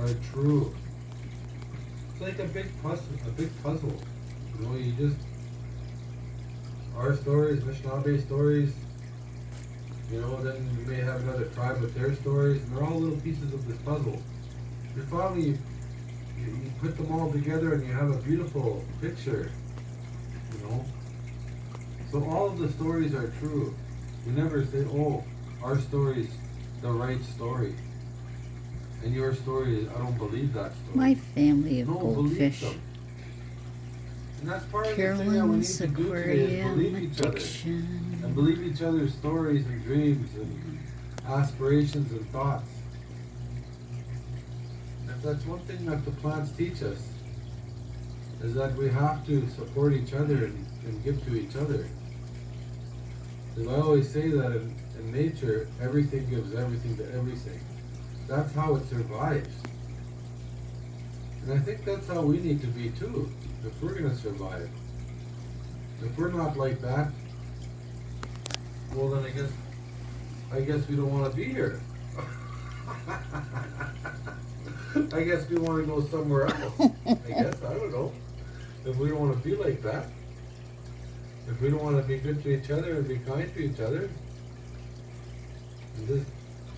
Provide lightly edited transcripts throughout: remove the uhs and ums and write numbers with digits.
are true. It's like a big puzzle. A big puzzle. You know, you just our stories, Anishinaabe stories. You know, then you may have another tribe with their stories, and they're all little pieces of this puzzle. And finally, you put them all together, and you have a beautiful picture. You know. So all of the stories are true. You never say, "Oh, our story's the right story," and your story is, "I don't believe that story." My family of No, believe goldfish. them. And that's part of the thing that we need Carolyn's to do today is believe aquarium each other. addiction. And believe each other's stories and dreams and aspirations and thoughts. If that's one thing that the plants teach us, is that we have to support each other and give to each other. Because I always say that in nature, everything gives everything to everything. That's how it survives. And I think that's how we need to be too, if we're going to survive. If we're not like that, well then I guess we don't want to be here. I guess we want to go somewhere else. I guess, I don't know. If we don't want to be like that, if we don't want to be good to each other and be kind to each other, and just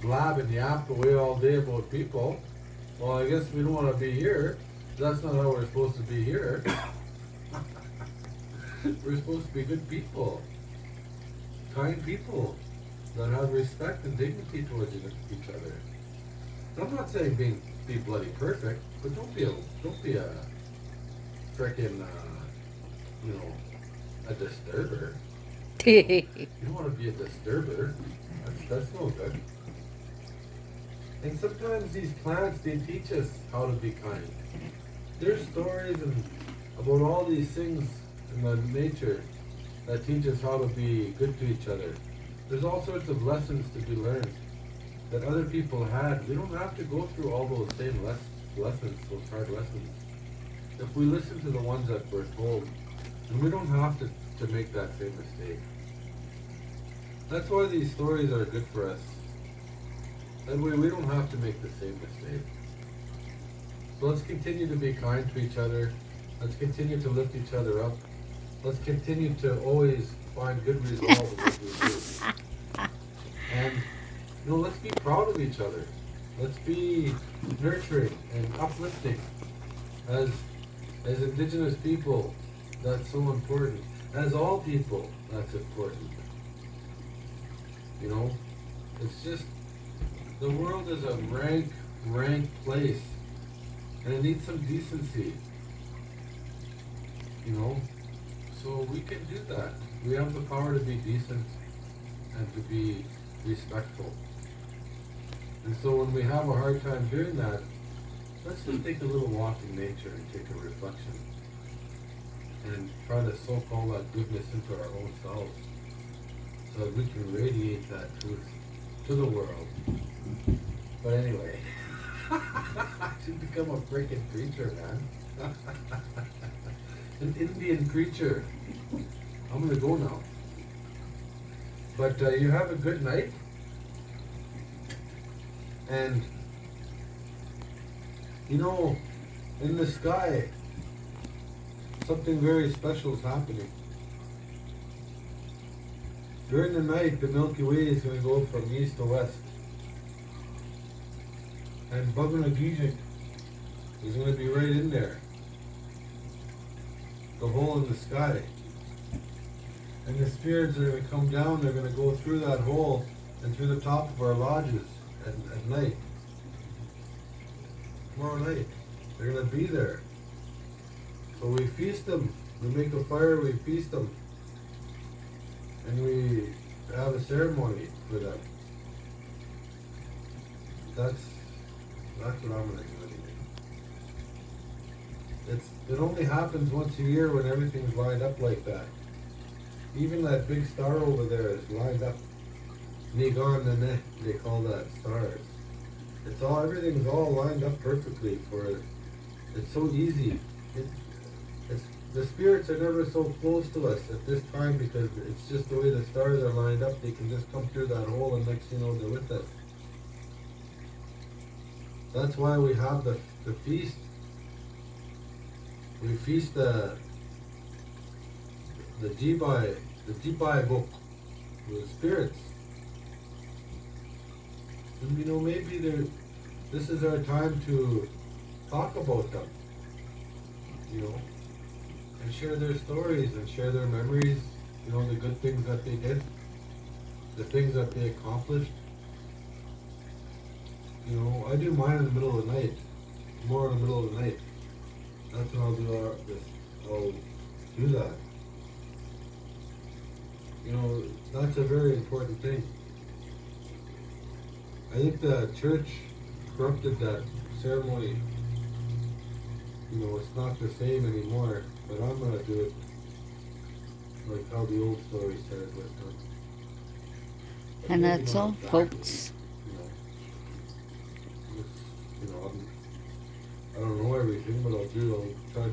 blab and yap away all day about people, well, I guess we don't want to be here. That's not how we're supposed to be here. We're supposed to be good people, kind people that have respect and dignity towards each other. I'm not saying be bloody perfect, but don't be a frickin' you know, a disturber. You don't want to be a disturber. That's no good. And sometimes these plants, they teach us how to be kind. There's stories about all these things in the nature that teach us how to be good to each other. There's all sorts of lessons to be learned that other people had. We don't have to go through all those same lessons, those hard lessons. If we listen to the ones that we're told, and we don't have to make that same mistake. That's why these stories are good for us. That way we don't have to make the same mistake. So let's continue to be kind to each other. Let's continue to lift each other up. Let's continue to always find good resolve in what we do. And, you know, let's be proud of each other. Let's be nurturing and uplifting as Indigenous people. That's so important. As all people, that's important. You know, it's just, the world is a rank place. And it needs some decency. You know? So we can do that. We have the power to be decent and to be respectful. And so when we have a hard time doing that, let's just take a little walk in nature and take a reflection. And try to soak all that goodness into our own selves so that we can radiate that truth to the world. But anyway, I should become a freaking preacher, man. An Indian preacher. I'm gonna go now. But you have a good night. And, you know, in the sky, something very special is happening. During the night, the Milky Way is going to go from east to west. And Buganagijic is going to be right in there. The hole in the sky. And the spirits are going to come down, they're going to go through that hole and through the top of our lodges at night. Tomorrow night. They're going to be there. So we feast them. We make a fire, we feast them. And we have a ceremony for them. That's what I'm going to do anyway. It only happens once a year when everything's lined up like that. Even that big star over there is lined up. Nigan Nene, they call that stars. Everything's all lined up perfectly for it. It's so easy. The spirits are never so close to us at this time because it's just the way the stars are lined up. They can just come through that hole and next thing you know they're with us. That's why we have the feast. We feast the Jibai book, the spirits. And maybe this is our time to talk about them, and share their stories and share their memories, the good things that they did, the things that they accomplished. I do mine in the middle of the night, more in the middle of the night. That's when I'll do that. That's a very important thing. I think the church corrupted that ceremony. It's not the same anymore, but I'm gonna do it like how the old story said, but And maybe that's not all, exactly. folks. I don't know everything, but I'll try